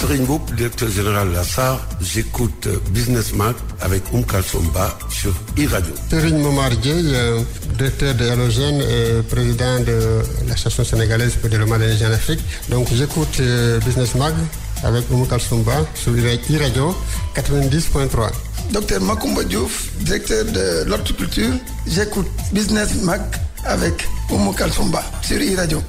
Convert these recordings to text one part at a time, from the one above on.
Serigne Mboup, directeur général de la SAR. J'écoute Business Mag avec Kalsoumba sur e-radio. Serigne Momar Dieye, directeur de Halogène et président de l'Association sénégalaise pour le développement de l'énergie en Afrique. Donc j'écoute Business Mag avec Kalsoumba sur e-radio 90.3. Docteur Macoumba Diouf, directeur de l'horticulture. J'écoute Business Mag avec Kalsoumba sur e-radio.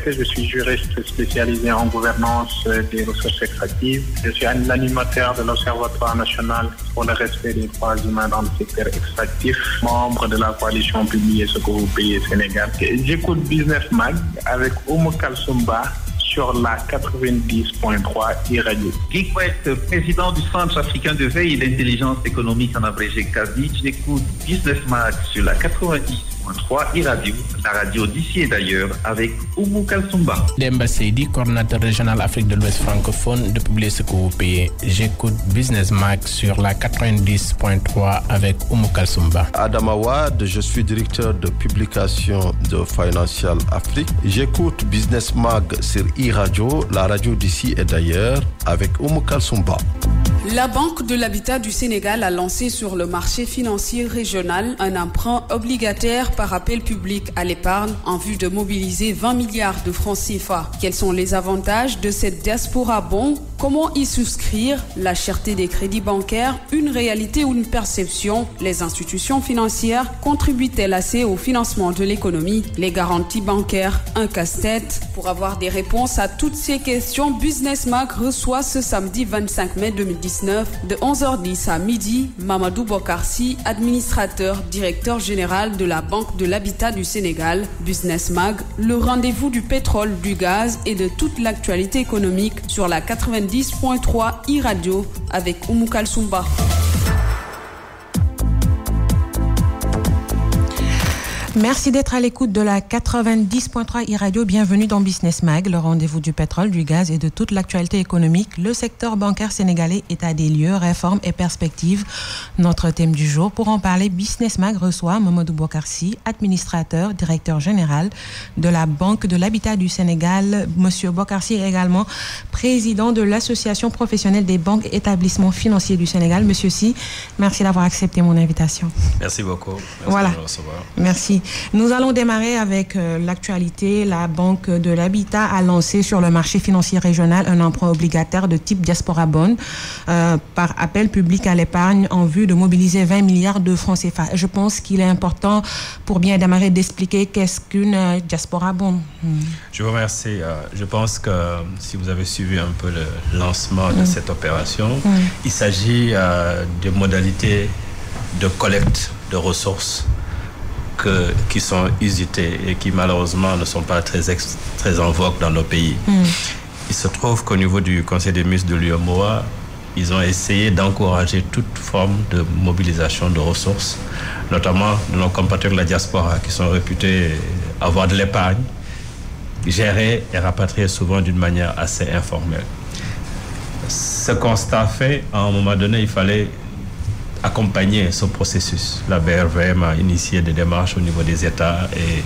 Je suis juriste spécialisé en gouvernance des ressources extractives. Je suis l'animateur de l'Observatoire national pour le respect des droits humains dans le secteur extractif, membre de la coalition Publiez ce que vous payez Sénégal. J'écoute Business Mag avec Kalsoumba sur la 90.3 e-radio. Guy Couette, président du Centre africain de veille et d'intelligence économique en abrégé CAVI. J'écoute Business Mag sur la 90.3 e-radio, la radio d'ici et d'ailleurs, avec Kalsoumba. Demba Seydi, coordinateur régional Afrique de l'Ouest francophone de Publier ce que vous payez. J'écoute Business Mag sur la 90.3 avec Kalsoumba. Adam Awad, je suis directeur de publication de Financial Afrique. J'écoute Business Mag sur e-radio, la radio d'ici et d'ailleurs, avec Kalsoumba. La Banque de l'Habitat du Sénégal a lancé sur le marché financier régional un emprunt obligataire par appel public à l'épargne en vue de mobiliser 20 milliards de francs CFA. Quels sont les avantages de cette diaspora bond? Comment y souscrire? La cherté des crédits bancaires, une réalité ou une perception? Les institutions financières contribuent-elles assez au financement de l'économie? Les garanties bancaires, un casse-tête? Pour avoir des réponses à toutes ces questions, Business Mag reçoit ce samedi 25 mai 2019 de 11h10 à midi Mamadou Bokarsi, administrateur, directeur général de la Banque de l'Habitat du Sénégal. Business Mag, le rendez-vous du pétrole, du gaz et de toute l'actualité économique sur la 90.3 e-radio avec Kalsoumba. Merci d'être à l'écoute de la 90.3 e-radio. Bienvenue dans Business Mag, le rendez-vous du pétrole, du gaz et de toute l'actualité économique. Le secteur bancaire sénégalais est à des lieux, réformes et perspectives. Notre thème du jour. Pour en parler, Business Mag reçoit Mamadou Bokarsi, administrateur, directeur général de la Banque de l'Habitat du Sénégal. Monsieur Bokarsi est également président de l'Association professionnelle des banques et établissements financiers du Sénégal. Monsieur Si, merci d'avoir accepté mon invitation. Merci beaucoup. Merci voilà. de me recevoir. Merci. Nous allons démarrer avec l'actualité. La Banque de l'Habitat a lancé sur le marché financier régional un emprunt obligataire de type Diaspora Bond par appel public à l'épargne en vue de mobiliser 20 milliards de francs CFA. Je pense qu'il est important pour bien démarrer d'expliquer qu'est-ce qu'une Diaspora Bond. Je vous remercie. Je pense que si vous avez suivi un peu le lancement de cette opération, il s'agit des modalités de collecte de ressources qui sont usitées et qui malheureusement ne sont pas très en vogue dans nos pays. Il se trouve qu'au niveau du Conseil des ministres de l'UEMOA, ils ont essayé d'encourager toute forme de mobilisation de ressources, notamment de nos compatriotes de la diaspora qui sont réputés avoir de l'épargne, gérée et rapatriée souvent d'une manière assez informelle. Ce constat fait, à un moment donné, il fallait accompagner ce processus. La BRVM a initié des démarches au niveau des États et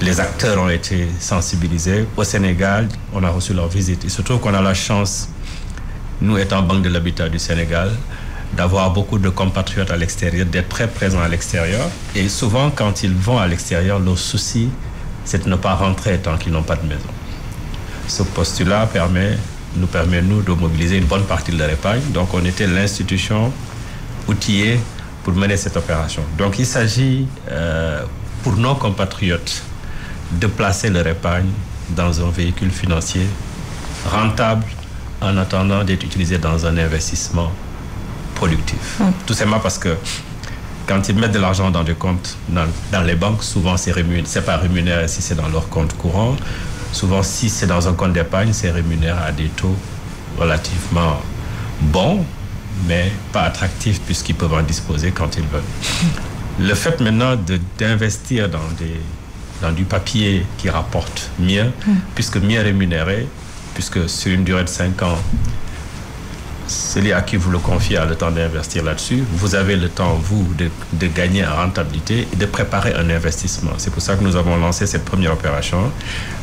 les acteurs ont été sensibilisés. Au Sénégal, on a reçu leur visite. Il se trouve qu'on a la chance, nous étant Banque de l'Habitat du Sénégal, d'avoir beaucoup de compatriotes à l'extérieur, d'être très présents à l'extérieur. Et souvent, quand ils vont à l'extérieur, leur souci, c'est de ne pas rentrer tant qu'ils n'ont pas de maison. Ce postulat nous permet, de mobiliser une bonne partie de leur épargne. Donc, on était l'institution outillés pour mener cette opération. Donc il s'agit pour nos compatriotes de placer leur épargne dans un véhicule financier rentable en attendant d'être utilisé dans un investissement productif. Tout simplement parce que quand ils mettent de l'argent dans des comptes dans les banques, souvent c'est pas rémunéré si c'est dans leur compte courant. Souvent si c'est dans un compte d'épargne, c'est rémunéré à des taux relativement bons, mais pas attractifs puisqu'ils peuvent en disposer quand ils veulent. Le fait maintenant d'investir dans du papier qui rapporte mieux, puisque mieux rémunéré, puisque sur une durée de 5 ans, celui à qui vous le confiez a le temps d'investir là-dessus, vous avez le temps, vous, de gagner en rentabilité et de préparer un investissement. C'est pour ça que nous avons lancé cette première opération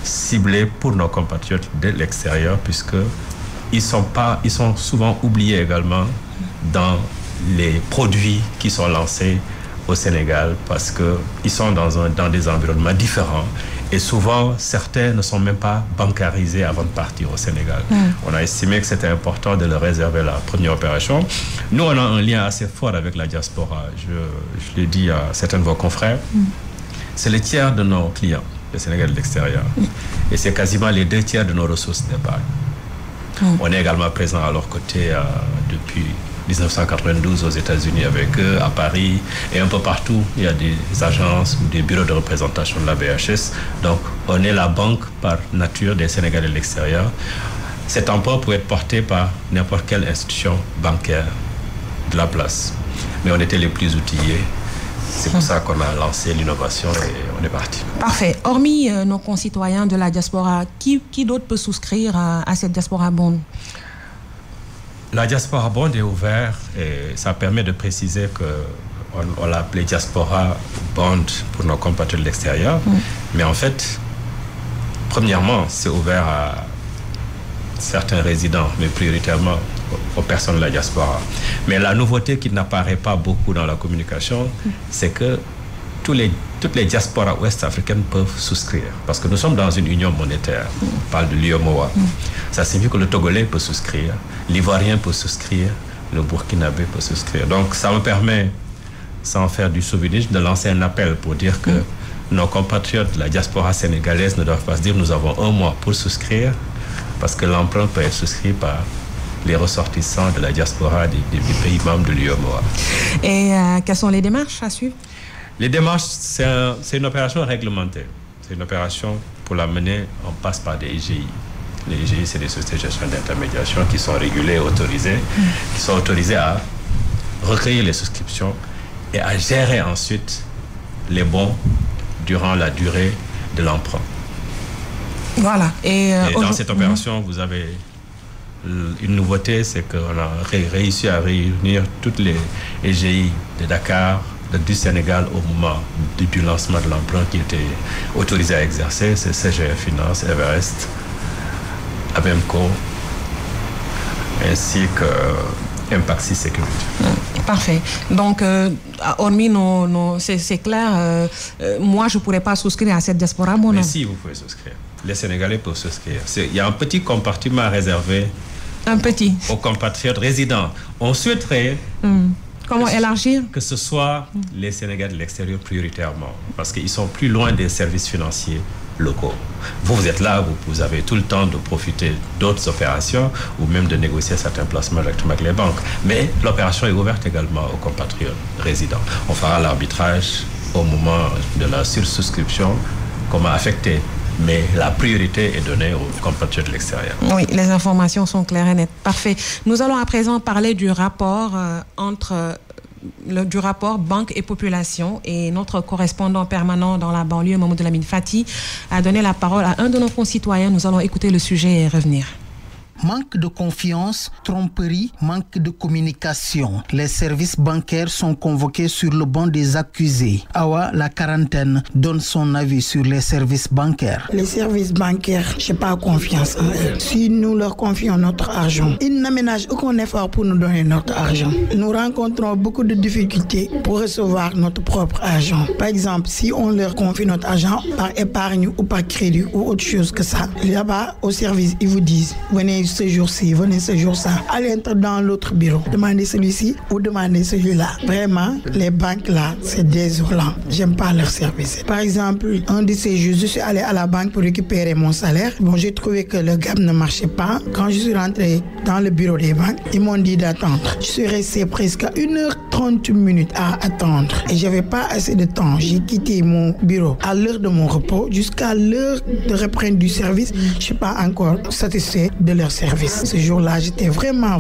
ciblée pour nos compatriotes de l'extérieur, puisque ils sont souvent oubliés également dans les produits qui sont lancés au Sénégal parce qu'ils sont dans des environnements différents et souvent certains ne sont même pas bancarisés avant de partir au Sénégal. On a estimé que c'était important de leur réserver la première opération. Nous, on a un lien assez fort avec la diaspora. Je l'ai dit à certains de vos confrères. C'est le tiers de nos clients, le Sénégal de l'extérieur. Et c'est quasiment les 2 tiers de nos ressources d'épargne. On est également présent à leur côté depuis 1992 aux États-Unis avec eux, à Paris et un peu partout. Il y a des agences ou des bureaux de représentation de la BHS. Donc, on est la banque par nature des Sénégalais de l'extérieur. Cet emprunt peut être porté par n'importe quelle institution bancaire de la place. Mais on était les plus outillés. C'est pour ça qu'on a lancé l'innovation et on est parti. Parfait. Hormis nos concitoyens de la diaspora, qui d'autre peut souscrire à cette diaspora bond? La diaspora bond est ouverte et ça permet de préciser qu'on l'a appelé diaspora bond pour nos compatriotes de l'extérieur. Mais en fait, premièrement, c'est ouvert à certains résidents, mais prioritairement aux personnes de la diaspora. Mais la nouveauté qui n'apparaît pas beaucoup dans la communication, c'est que toutes les diasporas ouest-africaines peuvent souscrire. Parce que nous sommes dans une union monétaire. On parle de l'UEMOA. Ça signifie que le Togolais peut souscrire, l'Ivoirien peut souscrire, le Burkinabé peut souscrire. Donc ça me permet, sans faire du chauvinisme, de lancer un appel pour dire que nos compatriotes de la diaspora sénégalaise ne doivent pas se dire nous avons 1 mois pour souscrire, parce que l'emprunt peut être souscrit par les ressortissants de la diaspora des pays membres de l'UEMOA. Et quelles sont les démarches à suivre? Les démarches, c'est une opération réglementée. C'est une opération, pour la mener, on passe par des IGI. Les IGI, c'est des sociétés de gestion d'intermédiation qui sont régulées et autorisées, qui sont autorisées à recueillir les souscriptions et à gérer ensuite les bons durant la durée de l'emprunt. Voilà. Et dans cette opération, vous avez une nouveauté, c'est qu'on a réussi à réunir toutes les IGI de Dakar, du Sénégal au moment du lancement de l'emprunt qui était autorisé à exercer. C'est CGF Finance, Everest, Abemco, ainsi que Impaxi Sécurité. Parfait. Donc, hormis c'est clair, moi, je ne pourrais pas souscrire à cette diaspora. Mais si, vous pouvez souscrire. Les Sénégalais peuvent souscrire. Il y a un petit compartiment réservé aux compatriotes résidents. On souhaiterait... Comment élargir? Que ce soit les Sénégalais de l'extérieur prioritairement, parce qu'ils sont plus loin des services financiers locaux. Vous êtes là, vous avez tout le temps de profiter d'autres opérations ou même de négocier certains placements directement avec les banques. Mais l'opération est ouverte également aux compatriotes résidents. On fera l'arbitrage au moment de la sursouscription, comment affecter. Mais la priorité est donnée aux compatriotes de l'extérieur. Oui, les informations sont claires et nettes. Parfait. Nous allons à présent parler du rapport du rapport Banque et Population, et notre correspondant permanent dans la banlieue, Mamoudou Lamine Fati, a donné la parole à un de nos concitoyens. Nous allons écouter le sujet et revenir. Manque de confiance, tromperie, manque de communication. Les services bancaires sont convoqués sur le banc des accusés. Awa, la quarantaine, donne son avis sur les services bancaires. Les services bancaires, je n'ai pas confiance en eux. Si nous leur confions notre argent, ils n'aménagent aucun effort pour nous donner notre argent. Nous rencontrons beaucoup de difficultés pour recevoir notre propre argent. Par exemple, si on leur confie notre argent par épargne ou par crédit ou autre chose que ça, là-bas, au service, ils vous disent, venez ce jour-ci, venez ce jour-là. Allez entrer dans l'autre bureau. Demandez celui-ci ou demandez celui-là. Vraiment, les banques là, c'est désolant. J'aime pas leur service. Par exemple, un de ces jours, je suis allé à la banque pour récupérer mon salaire. Bon, j'ai trouvé que le gap ne marchait pas. Quand je suis rentré dans le bureau des banques, ils m'ont dit d'attendre. Je suis resté presque 1h30 à attendre. Et j'avais pas assez de temps. J'ai quitté mon bureau à l'heure de mon repos jusqu'à l'heure de reprendre du service. Je suis pas encore satisfait de leur service. Ce jour-là, j'étais vraiment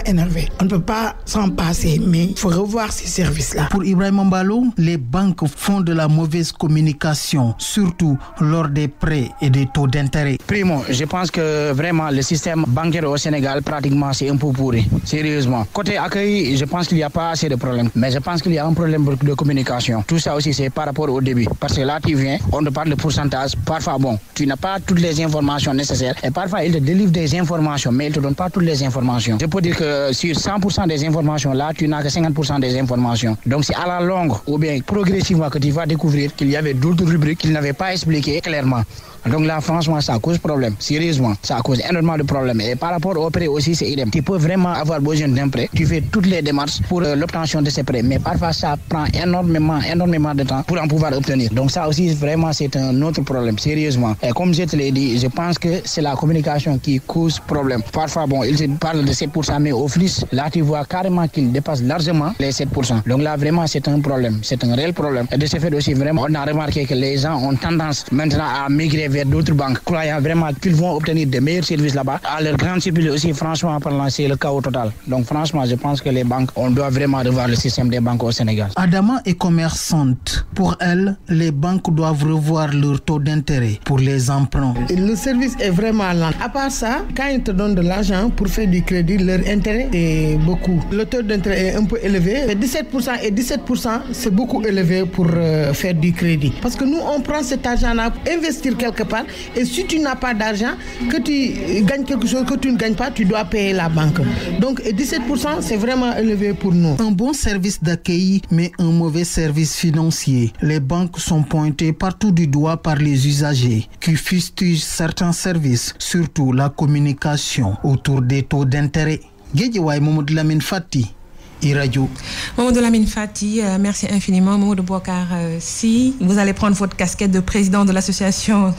énervé. On ne peut pas s'en passer, mais il faut revoir ces services-là. Pour Ibrahim Mbalo, les banques font de la mauvaise communication, surtout lors des prêts et des taux d'intérêt. Primo, je pense que vraiment le système bancaire au Sénégal, pratiquement, c'est un peu pourri. Sérieusement. Côté accueil, je pense qu'il n'y a pas assez de problèmes. Mais je pense qu'il y a un problème de communication. Tout ça aussi, c'est par rapport au début. Parce que là, tu viens, on te parle de pourcentage. Parfois, bon, tu n'as pas toutes les informations nécessaires. Et parfois, ils te délivrent des informations informations, mais ils ne te donnent pas toutes les informations. Je peux dire que sur 100% des informations, là, tu n'as que 50% des informations. Donc c'est à la longue ou bien progressivement que tu vas découvrir qu'il y avait d'autres rubriques qu'ils n'avaient pas expliquées clairement. Donc là, franchement, ça cause problème. Sérieusement, ça cause énormément de problèmes. Et par rapport au prêt aussi, c'est idem. Tu peux vraiment avoir besoin d'un prêt. Tu fais toutes les démarches pour l'obtention de ces prêts. Mais parfois, ça prend énormément de temps pour en pouvoir obtenir. Donc ça aussi, vraiment, c'est un autre problème. Sérieusement. Et comme je te l'ai dit, je pense que c'est la communication qui cause problème. Parfois, bon, ils parlent de 7%, mais au flux, là, tu vois carrément qu'ils dépassent largement les 7%. Donc là, vraiment, c'est un problème. C'est un réel problème. Et de ce fait aussi, vraiment, on a remarqué que les gens ont tendance maintenant à migrer vers d'autres banques, croyant vraiment qu'ils vont obtenir de meilleurs services là-bas. À leur grande surprise aussi, franchement, parlant, c'est le chaos total. Donc franchement, je pense que les banques, on doit vraiment revoir le système des banques au Sénégal. Adama est commerçante. Pour elle, les banques doivent revoir leur taux d'intérêt pour les emprunts. Le service est vraiment lent. À part ça, quand ils te donnent de l'argent pour faire du crédit, leur intérêt est beaucoup. Le taux d'intérêt est un peu élevé. 17% et 17%, c'est beaucoup élevé pour faire du crédit. Parce que nous, on prend cet argent-là pour investir quelque part. Et si tu n'as pas d'argent, que tu gagnes quelque chose que tu ne gagnes pas, tu dois payer la banque. Donc 17%, c'est vraiment élevé pour nous. Un bon service d'accueil, mais un mauvais service financier. Les banques sont pointées partout du doigt par les usagers qui fustigent certains services, surtout la communication autour des taux d'intérêt. Guédiouaï Mamadou Lamine Fati, iRadio. Mamadou Lamine Fati, merci infiniment. Mamadou Bokar, si vous allez prendre votre casquette de président de l'association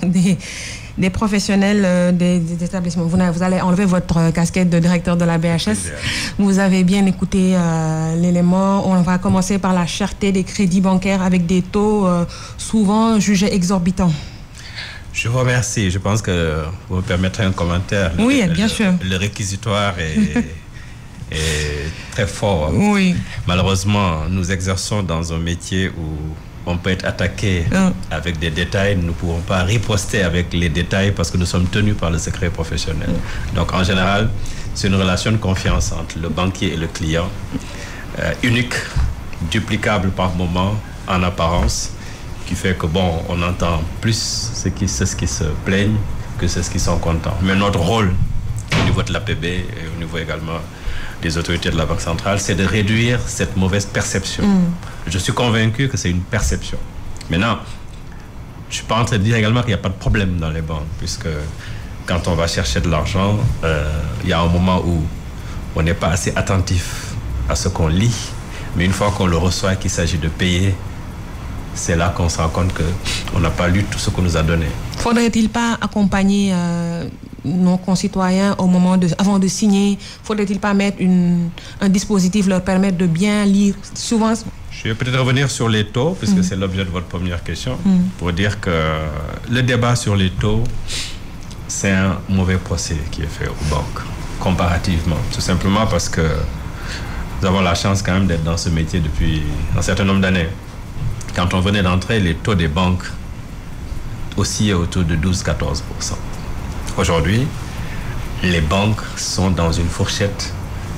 des professionnels des établissements, vous allez enlever votre casquette de directeur de la BHS. Vous avez bien écouté l'élément. On va commencer par la cherté des crédits bancaires avec des taux souvent jugés exorbitants. Je vous remercie. Je pense que vous me permettrez un commentaire. Oui, bien sûr. Le réquisitoire est très fort. Oui. Malheureusement, nous exerçons dans un métier où on peut être attaqué avec des détails. Nous ne pouvons pas riposter avec les détails parce que nous sommes tenus par le secret professionnel. Donc, en général, c'est une relation de confiance entre le banquier et le client, unique, duplicable par moment, en apparence, qui fait que, bon, on entend plus ceux qui se plaignent que ceux qui sont contents. Mais notre rôle, au niveau de l'APB et au niveau également des autorités de la Banque centrale, c'est de réduire cette mauvaise perception. Je suis convaincu que c'est une perception. Maintenant, je ne suis pas en train de dire également qu'il n'y a pas de problème dans les banques, puisque quand on va chercher de l'argent, il y a un moment où on n'est pas assez attentif à ce qu'on lit, mais une fois qu'on le reçoit et qu'il s'agit de payer, c'est là qu'on se rend compte qu'on n'a pas lu tout ce qu'on nous a donné. Faudrait-il pas accompagner nos concitoyens avant de signer? Faudrait-il pas mettre un dispositif leur permettre de bien lire? Souvent. Je vais peut-être revenir sur les taux, puisque c'est l'objet de votre première question, pour dire que le débat sur les taux, c'est un mauvais procès qui est fait aux banques, comparativement. Tout simplement parce que nous avons la chance quand même d'être dans ce métier depuis un certain nombre d'années. Quand on venait d'entrer, les taux des banques oscillaient autour de 12-14%. Aujourd'hui, les banques sont dans une fourchette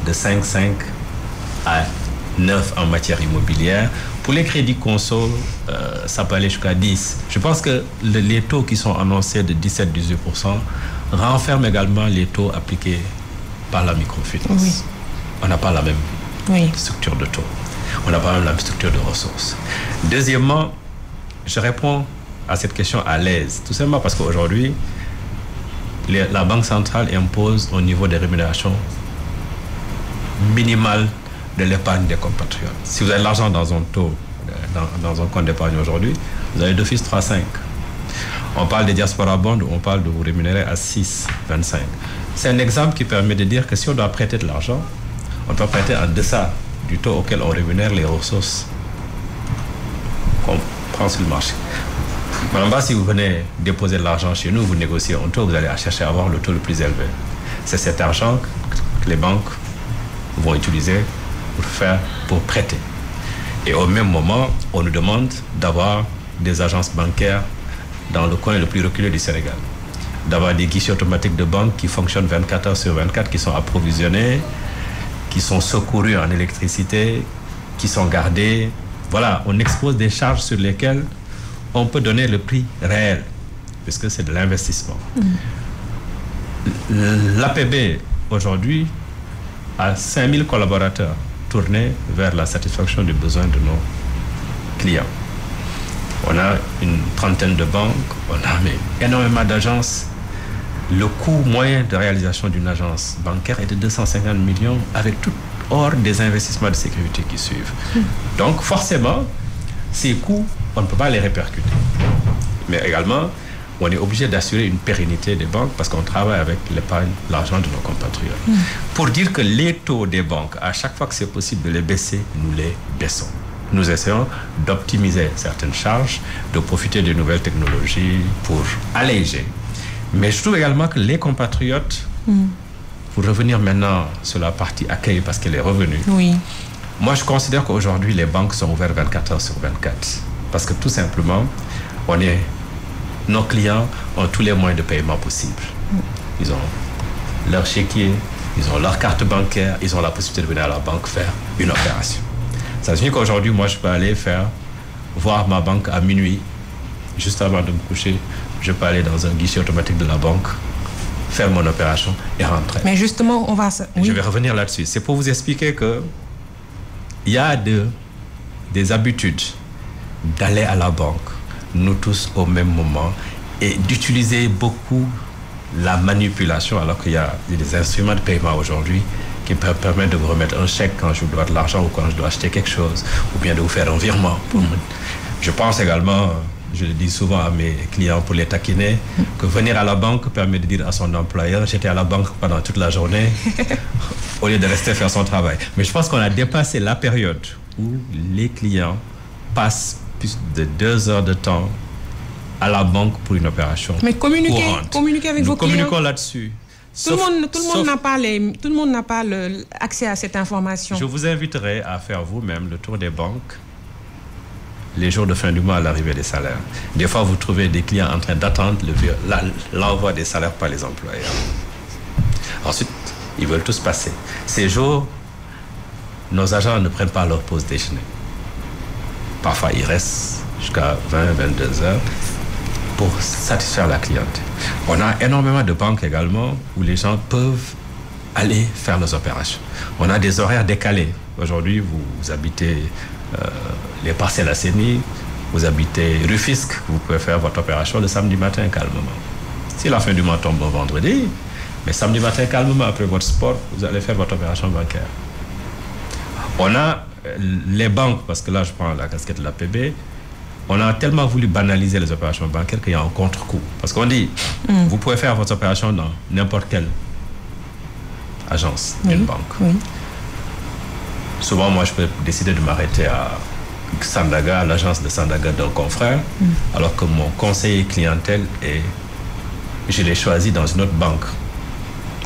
de 5,5 à 9 en matière immobilière. Pour les crédits conso, ça peut aller jusqu'à 10. Je pense que les taux qui sont annoncés de 17-18% renferment également les taux appliqués par la microfinance. Oui. On n'a pas la même structure de taux. On n'a pas la même structure de ressources. Deuxièmement, je réponds à cette question à l'aise, tout simplement parce qu'aujourd'hui, la Banque centrale impose au niveau des rémunérations minimales de l'épargne des compatriotes. Si vous avez l'argent dans un taux, dans un compte d'épargne aujourd'hui, vous avez d'office 3,5. On parle des diaspora bonds, on parle de vous rémunérer à 6,25. C'est un exemple qui permet de dire que si on doit prêter de l'argent, on doit prêter en deçà du taux auquel on rémunère les ressources qu'on prend sur le marché. Madame, si vous venez déposer de l'argent chez nous, vous négociez un taux, vous allez chercher à avoir le taux le plus élevé. C'est cet argent que les banques vont utiliser pour prêter. Et au même moment, on nous demande d'avoir des agences bancaires dans le coin le plus reculé du Sénégal. D'avoir des guichets automatiques de banque qui fonctionnent 24 heures sur 24, qui sont approvisionnés, qui sont secourus en électricité, qui sont gardés. Voilà, on expose des charges sur lesquelles on peut donner le prix réel, puisque c'est de l'investissement. L'APB, aujourd'hui, a 5000 collaborateurs tournés vers la satisfaction des besoins de nos clients. On a une trentaine de banques, on a énormément d'agences. Le coût moyen de réalisation d'une agence bancaire est de 250 millions avec tout hors des investissements de sécurité qui suivent. Donc forcément, ces coûts, on ne peut pas les répercuter. Mais également, on est obligé d'assurer une pérennité des banques parce qu'on travaille avec l'épargne, l'argent de nos compatriotes. Pour dire que les taux des banques, à chaque fois que c'est possible de les baisser, nous les baissons. Nous essayons d'optimiser certaines charges, de profiter des nouvelles technologies pour alléger. Mais je trouve également que les compatriotes, pour revenir maintenant sur la partie accueil parce qu'elle est revenue, moi je considère qu'aujourd'hui les banques sont ouvertes 24 heures sur 24. Parce que tout simplement, nos clients ont tous les moyens de paiement possibles. Ils ont leur chéquier, ils ont leur carte bancaire, ils ont la possibilité de venir à la banque faire une opération. Ça veut dire qu'aujourd'hui, moi, je peux aller voir ma banque à minuit, juste avant de me coucher. Je peux aller dans un guichet automatique de la banque, faire mon opération et rentrer. Mais justement, on va... Je vais revenir là-dessus. C'est pour vous expliquer que il y a des habitudes d'aller à la banque, nous tous au même moment, et d'utiliser beaucoup la manipulation, alors qu'il y a des instruments de paiement aujourd'hui qui permettent de vous remettre un chèque quand je dois de l'argent ou quand je dois acheter quelque chose, ou bien de vous faire un virement. Je pense également, je le dis souvent à mes clients pour les taquiner, que venir à la banque permet de dire à son employeur « j'étais à la banque pendant toute la journée » au lieu de rester faire son travail. Mais je pense qu'on a dépassé la période où les clients passent plus de 2 heures de temps à la banque pour une opération. Mais communiquez avec vos clients. Nous communiquons là-dessus. Tout le monde n'a pas accès à cette information. Je vous inviterai à faire vous-même le tour des banques les jours de fin du mois à l'arrivée des salaires. Des fois, vous trouvez des clients en train d'attendre l'envoi des salaires par les employeurs. Ensuite, ils veulent tous passer. Ces jours, nos agents ne prennent pas leur pause déjeuner. Parfois, ils restent jusqu'à 20-22 heures pour satisfaire la clientèle. On a énormément de banques également où les gens peuvent aller faire leurs opérations. On a des horaires décalés. Aujourd'hui, vous habitez les Parcelles Assainies, vous habitez Rufisque, vous pouvez faire votre opération le samedi matin calmement. Si la fin du mois tombe au vendredi, mais samedi matin calmement après votre sport, vous allez faire votre opération bancaire. On a les banques, parce que là je prends la casquette de l'APB, on a tellement voulu banaliser les opérations bancaires qu'il y a un contre-coup. Parce qu'on dit, vous pouvez faire votre opération dans n'importe quelle agence d'une banque. Souvent, moi, je peux décider de m'arrêter à Sandaga, à l'agence de Sandaga d'un confrère, alors que mon conseiller clientèle, je l'ai choisi dans une autre banque.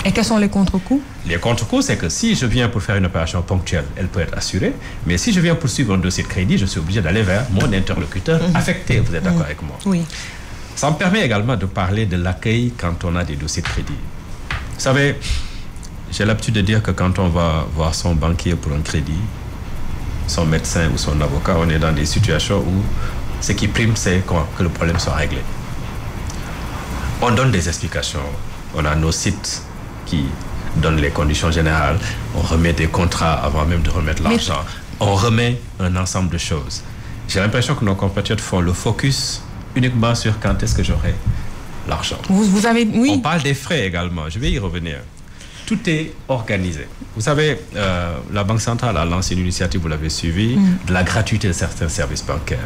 Et quels sont les contre-coups? Les contre-coups, c'est que si je viens pour faire une opération ponctuelle, elle peut être assurée. Mais si je viens pour suivre un dossier de crédit, je suis obligé d'aller vers mon interlocuteur affecté. Vous êtes d'accord avec moi? Oui. Ça me permet également de parler de l'accueil quand on a des dossiers de crédit. Vous savez, j'ai l'habitude de dire que quand on va voir son banquier pour un crédit, son médecin ou son avocat, on est dans des situations où ce qui prime, c'est que le problème soit réglé. On donne des explications. On a nos sites qui donnent les conditions générales. On remet des contrats avant même de remettre l'argent. On remet un ensemble de choses. J'ai l'impression que nos compatriotes font le focus uniquement sur quand est-ce que j'aurai l'argent. Vous avez... Oui. On parle des frais également. Je vais y revenir. Tout est organisé. Vous savez, la Banque centrale a lancé une initiative, vous l'avez suivi, de la gratuité de certains services bancaires.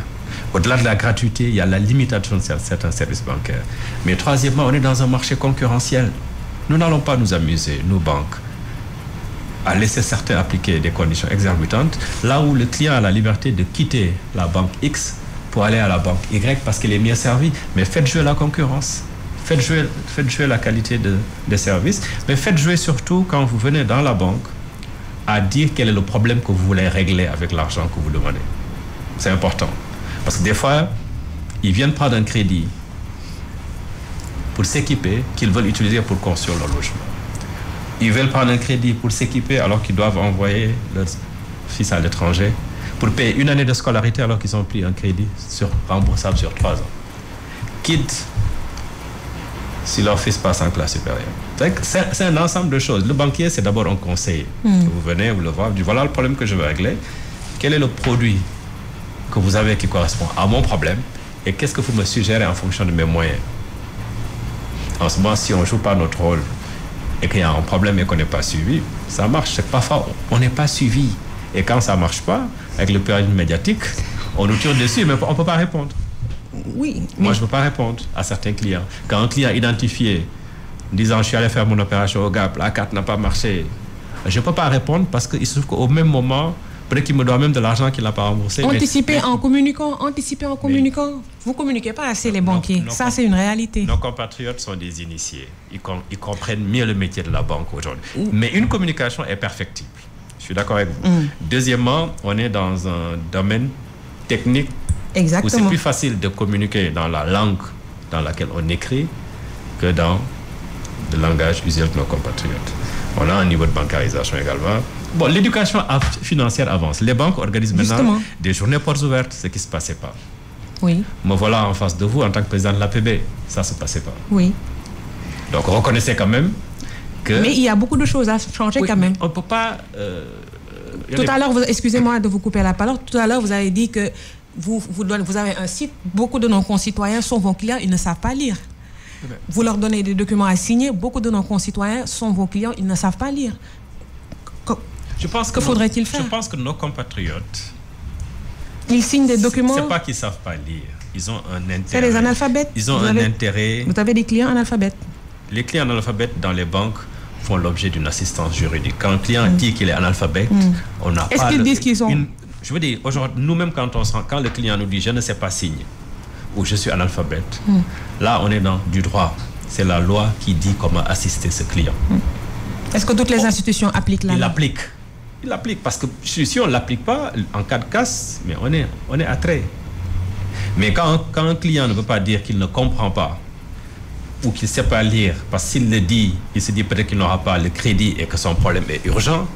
Au-delà de la gratuité, il y a la limitation de certains services bancaires. Mais troisièmement, on est dans un marché concurrentiel. Nous n'allons pas nous amuser, nos banques, à laisser certains appliquer des conditions exorbitantes, là où le client a la liberté de quitter la banque X pour aller à la banque Y parce qu'il est mieux servi. Mais faites jouer la concurrence. Faites jouer la qualité des services, mais faites jouer surtout quand vous venez dans la banque à dire quel est le problème que vous voulez régler avec l'argent que vous demandez. C'est important. Parce que des fois, ils viennent prendre un crédit pour s'équiper qu'ils veulent utiliser pour construire leur logement. Ils veulent prendre un crédit pour s'équiper alors qu'ils doivent envoyer leur fils à l'étranger, pour payer une année de scolarité alors qu'ils ont pris un crédit remboursable sur 3 ans. Quitte si leur fils passe en classe supérieure. C'est un ensemble de choses. Le banquier, c'est d'abord un conseiller. Vous venez, vous le voyez, vous dites, voilà le problème que je veux régler. Quel est le produit que vous avez qui correspond à mon problème et qu'est-ce que vous me suggérez en fonction de mes moyens? En ce moment, si on ne joue pas notre rôle et qu'il y a un problème et qu'on n'est pas suivi, ça marche. C'est parfois, on n'est pas suivi. Et quand ça ne marche pas, avec le période médiatique, on nous tire dessus, mais on ne peut pas répondre. Oui. Moi, je ne peux pas répondre à certains clients. Quand un client identifié, disant, je suis allé faire mon opération au Gap, la carte n'a pas marché, je ne peux pas répondre parce qu'il se trouve qu'au même moment, peut-être qu'il me doit même de l'argent qu'il n'a pas remboursé. Anticiper en communiquant. Vous ne communiquez pas assez, les banquiers. Ça, c'est une réalité. Nos compatriotes sont des initiés. Ils comprennent mieux le métier de la banque aujourd'hui. Mais une communication est perfectible. Je suis d'accord avec vous. Deuxièmement, on est dans un domaine technique où c'est plus facile de communiquer dans la langue dans laquelle on écrit que dans le langage usuel de nos compatriotes. On a un niveau de bancarisation également. Bon, l'éducation financière avance. Les banques organisent maintenant des journées portes ouvertes, ce qui ne se passait pas. Oui. Me voilà en face de vous en tant que président de l'APB. Ça ne se passait pas. Oui. Donc, reconnaissez quand même que... Mais il y a beaucoup de choses à changer quand même. On ne peut pas... Tout à l'heure, excusez-moi de vous couper la parole, tout à l'heure, vous avez dit que vous avez un site, beaucoup de nos concitoyens sont vos clients, ils ne savent pas lire. Vous leur donnez des documents à signer, beaucoup de nos concitoyens sont vos clients, ils ne savent pas lire. Que faudrait-il faire? Je pense que nos compatriotes... Ils signent des documents... C'est pas qu'ils ne savent pas lire. Ils ont un intérêt. C'est les analphabètes. Ils ont un intérêt... Vous avez des clients analphabètes. Les clients analphabètes dans les banques font l'objet d'une assistance juridique. Quand un client dit qu'il est analphabète, on n'a pas... Est-ce qu'ils disent qu'ils sont... Je veux dire, aujourd'hui, nous-mêmes, quand le client nous dit « je ne sais pas signer » ou « je suis analphabète », là, on est dans du droit. C'est la loi qui dit comment assister ce client. Est-ce que toutes les institutions appliquent la loi? Il l'applique parce que si on ne l'applique pas, en cas de casse, mais on est attrait. Mais quand un client ne veut pas dire qu'il ne comprend pas ou qu'il ne sait pas lire, parce qu'il le dit, il se dit peut-être qu'il n'aura pas le crédit et que son problème est urgent,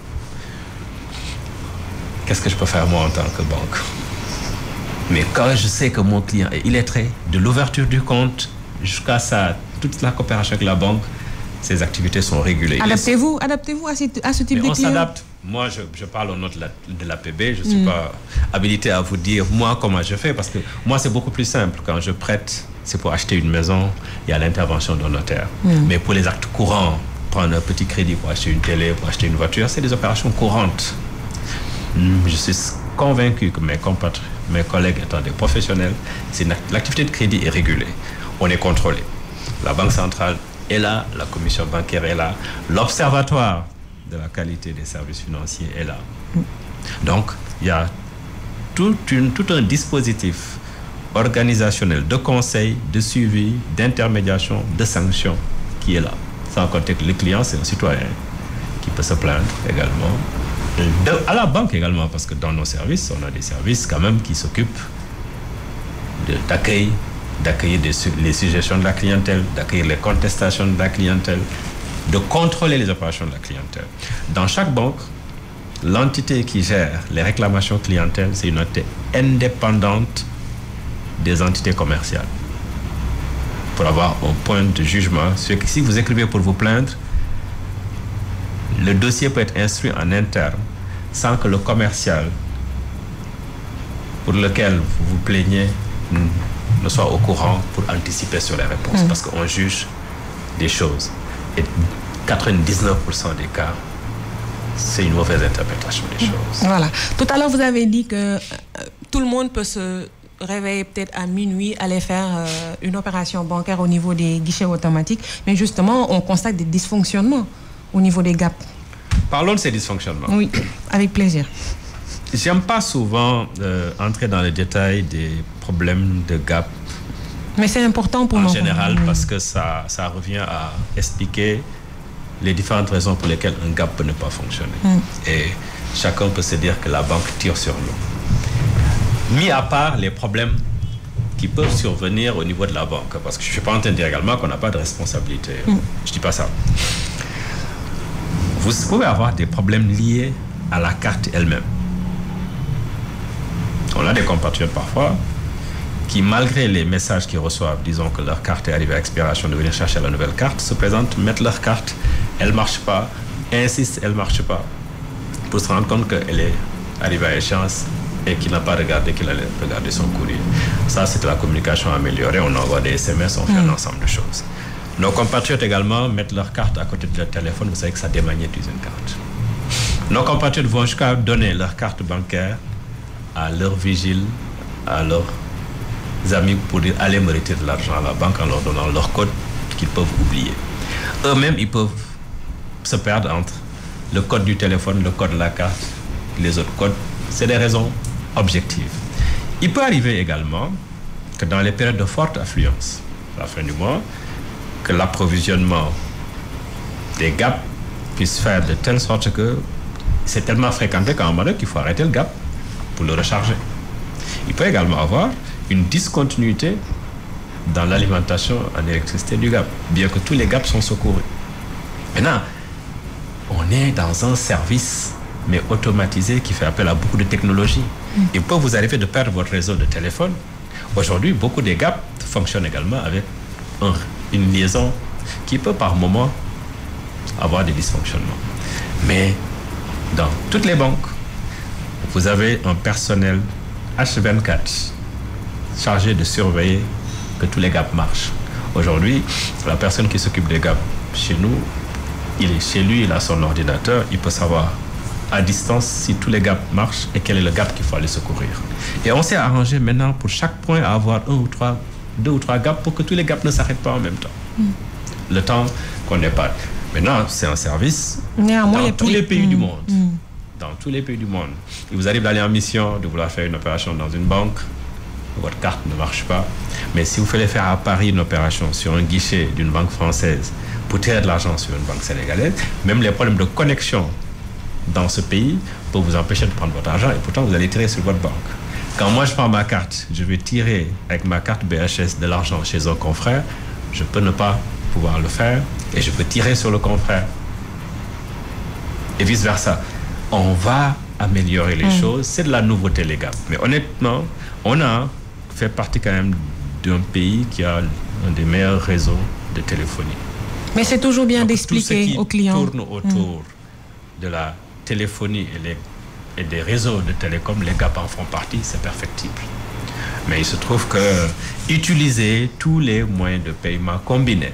qu'est-ce que je peux faire moi en tant que banque? Mais quand je sais que mon client est illettré, de l'ouverture du compte jusqu'à toute la coopération avec la banque, ces activités sont régulées. Adaptez-vous à ce type de client. On s'adapte. Moi, je parle au nom de l'APB. Je ne suis pas habilité à vous dire, moi, comment je fais. Parce que moi, c'est beaucoup plus simple. Quand je prête, c'est pour acheter une maison, il y a l'intervention d'un notaire. Mais pour les actes courants, prendre un petit crédit pour acheter une télé, pour acheter une voiture, c'est des opérations courantes. Je suis convaincu que mes collègues étant des professionnels, l'activité de crédit est régulée. On est contrôlé. La Banque centrale est là, la commission bancaire est là, l'observatoire de la qualité des services financiers est là. Donc, il y a tout un dispositif organisationnel de conseil, de suivi, d'intermédiation, de sanctions qui est là. Sans compter que le client, c'est un citoyen qui peut se plaindre également. À la banque également, parce que dans nos services, on a des services quand même qui s'occupent d'accueillir les suggestions de la clientèle, d'accueillir les contestations de la clientèle, de contrôler les opérations de la clientèle. Dans chaque banque, l'entité qui gère les réclamations clientèle, c'est une entité indépendante des entités commerciales. Pour avoir un point de jugement, si vous écrivez pour vous plaindre, le dossier peut être instruit en interne sans que le commercial pour lequel vous vous plaignez ne soit au courant pour anticiper sur les réponses. Parce qu'on juge des choses. Et 99% des cas, c'est une mauvaise interprétation des choses. Voilà. Tout à l'heure, vous avez dit que tout le monde peut se réveiller peut-être à minuit, aller faire une opération bancaire au niveau des guichets automatiques. Mais justement, on constate des dysfonctionnements au niveau des GAP. Parlons de ces dysfonctionnements. Oui, avec plaisir. J'aime pas souvent entrer dans les détails des problèmes de GAP. Mais c'est important pour nous. En général, parce que ça revient à expliquer les différentes raisons pour lesquelles un GAP peut ne pas fonctionner. Et chacun peut se dire que la banque tire sur nous. Mis à part les problèmes qui peuvent survenir au niveau de la banque, parce que je ne suis pas en train de dire également qu'on n'a pas de responsabilité. Je ne dis pas ça. Vous pouvez avoir des problèmes liés à la carte elle-même. On a des compatriotes parfois qui, malgré les messages qu'ils reçoivent, disons que leur carte est arrivée à expiration, de venir chercher la nouvelle carte, se présentent, mettent leur carte, elle ne marche pas, insistent, elle ne marche pas, pour se rendre compte qu'elle est arrivée à échéance et qu'il n'a pas regardé, qu'il allait regarder son courrier. Ça, c'est la communication améliorée. On envoie des SMS, on fait un ensemble de choses. Nos compatriotes également mettent leur carte à côté de leur téléphone. Vous savez que ça démagnétise une carte. Nos compatriotes vont jusqu'à donner leur carte bancaire à leurs vigiles, à leurs amis pour dire allez me retirer de l'argent à la banque en leur donnant leur code qu'ils peuvent oublier. Eux-mêmes, ils peuvent se perdre entre le code du téléphone, le code de la carte, les autres codes. C'est des raisons objectives. Il peut arriver également que dans les périodes de forte affluence, à la fin du mois, que l'approvisionnement des GAP puisse faire de telle sorte que c'est tellement fréquenté qu'à un moment donné qu'il faut arrêter le GAP pour le recharger. Il peut également avoir une discontinuité dans l'alimentation en électricité du GAP, bien que tous les GAP sont secourus. Maintenant, on est dans un service mais automatisé qui fait appel à beaucoup de technologies. Il peut vous arriver de perdre votre réseau de téléphone. Aujourd'hui, beaucoup des GAP fonctionnent également avec une liaison qui peut par moment avoir des dysfonctionnements. Mais dans toutes les banques, vous avez un personnel H24 chargé de surveiller que tous les GAP marchent. Aujourd'hui, la personne qui s'occupe des GAP chez nous, il est chez lui, il a son ordinateur, il peut savoir à distance si tous les GAP marchent et quel est le GAP qu'il faut aller secourir. Et on s'est arrangé maintenant pour chaque point à avoir deux ou trois GAP pour que tous les GAP ne s'arrêtent pas en même temps. Le temps qu'on n'est pas. Maintenant, c'est un service dans tous les pays du monde. Dans tous les pays du monde. Il vous arrive d'aller en mission, de vouloir faire une opération dans une banque, votre carte ne marche pas. Mais si vous voulez faire à Paris une opération sur un guichet d'une banque française pour tirer de l'argent sur une banque sénégalaise, même les problèmes de connexion dans ce pays pour vous empêcher de prendre votre argent et pourtant vous allez tirer sur votre banque. Quand moi je prends ma carte, je vais tirer avec ma carte BHS de l'argent chez un confrère, je peux ne pas pouvoir le faire et je peux tirer sur le confrère. Et vice versa. On va améliorer les choses. C'est de la nouveauté, les gars. Mais honnêtement, on a fait partie quand même d'un pays qui a un des meilleurs réseaux de téléphonie. Mais c'est toujours bien d'expliquer aux clients. Tout ce qui tourne autour de la téléphonie et des réseaux de télécom, les GAP en font partie, c'est perfectible. Mais il se trouve que utiliser tous les moyens de paiement combinés,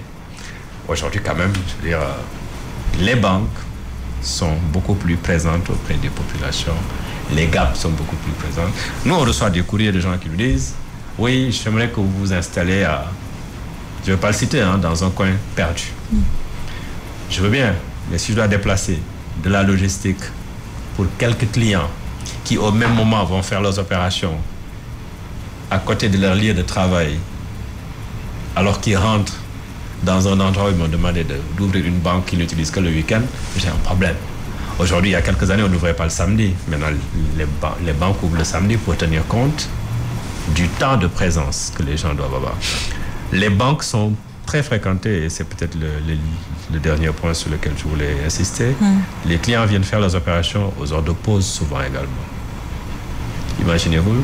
aujourd'hui quand même, je veux dire, les banques sont beaucoup plus présentes auprès des populations, les GAP sont beaucoup plus présentes. Nous, on reçoit des courriers de gens qui nous disent « Oui, j'aimerais que vous vous installez à... » Je ne vais pas le citer, dans un coin perdu. Je veux bien, mais si je dois déplacer de la logistique pour quelques clients qui au même moment vont faire leurs opérations à côté de leur lieu de travail alors qu'ils rentrent dans un endroit où ils m'ont demandé d'ouvrir une banque qu'ils n'utilisent que le week-end, j'ai un problème. Aujourd'hui, il y a quelques années, on n'ouvrait pas le samedi. Maintenant, les banques ouvrent le samedi pour tenir compte du temps de présence que les gens doivent avoir. Les banques sont très fréquentées et c'est peut-être le dernier point sur lequel je voulais insister. Les clients viennent faire leurs opérations aux heures de pause souvent également. Imaginez-vous,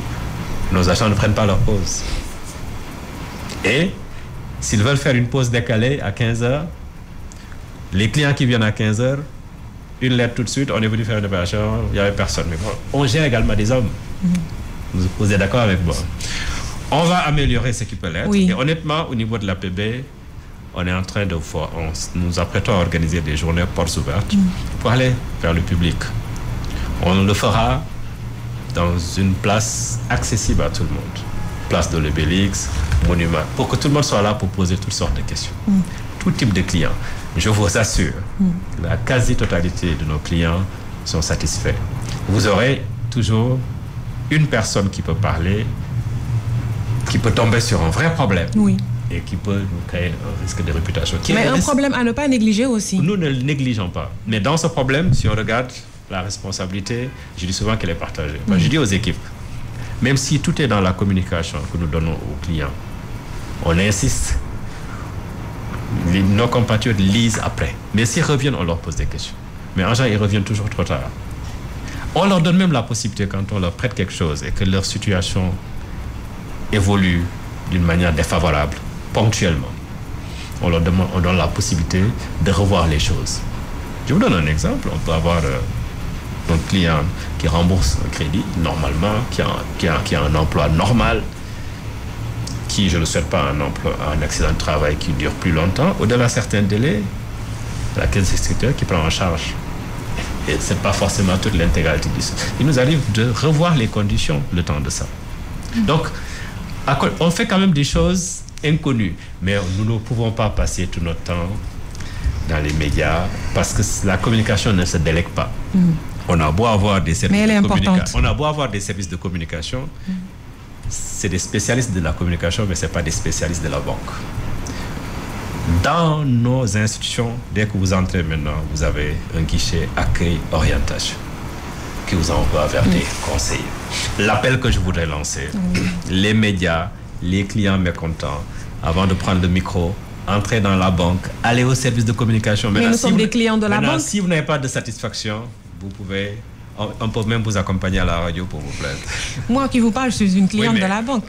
nos agents ne prennent pas leur pause. Et s'ils veulent faire une pause décalée à 15h, les clients qui viennent à 15h, une lettre tout de suite, on est venu faire une opération, il n'y avait personne. Mais bon, on gère également des hommes. Vous êtes d'accord avec moi? On va améliorer ce qui peut l'être. Oui. Et honnêtement, au niveau de l'APB, on est en train de voir, nous apprêtons à organiser des journées portes ouvertes pour aller vers le public. On le fera dans une place accessible à tout le monde. Place de l'Obélix, monument, pour que tout le monde soit là pour poser toutes sortes de questions. Tout type de clients. Je vous assure, la quasi-totalité de nos clients sont satisfaits. Vous aurez toujours une personne qui peut parler, qui peut tomber sur un vrai problème et qui peut nous créer un risque de réputation. Mais un problème à ne pas négliger aussi. Nous ne le négligeons pas. Mais dans ce problème, si on regarde la responsabilité, je dis souvent qu'elle est partagée. Je dis aux équipes, même si tout est dans la communication que nous donnons aux clients, on insiste. Nos compatriotes lisent après. Mais s'ils reviennent, on leur pose des questions. Mais en général, ils reviennent toujours trop tard. On leur donne même la possibilité, quand on leur prête quelque chose et que leur situation évoluent d'une manière défavorable, ponctuellement, on donne la possibilité de revoir les choses. Je vous donne un exemple. On peut avoir un client qui rembourse un crédit normalement, qui a un emploi normal, qui, je ne le souhaite pas, un accident de travail qui dure plus longtemps. Au-delà d'un certain délai, la caisse districtuelle qui prend en charge. Et ce n'est pas forcément toute l'intégralité du système. Il nous arrive de revoir les conditions le temps de ça. Donc, on fait quand même des choses inconnues. Mais nous ne pouvons pas passer tout notre temps dans les médias parce que la communication ne se délègue pas. On a beau avoir des services de communication. On a beau avoir des services de communication. C'est des spécialistes de la communication, mais ce n'est pas des spécialistes de la banque. Dans nos institutions, dès que vous entrez maintenant, vous avez un guichet accueil-orientation qui vous envoie vers des conseillers. L'appel que je voudrais lancer, les médias, les clients mécontents, avant de prendre le micro, entrez dans la banque, allez au service de communication. Mais nous sommes des clients de la banque. Si vous n'avez pas de satisfaction, vous pouvez... On peut même vous accompagner à la radio pour vous plaindre. Moi qui vous parle, je suis une cliente de la banque.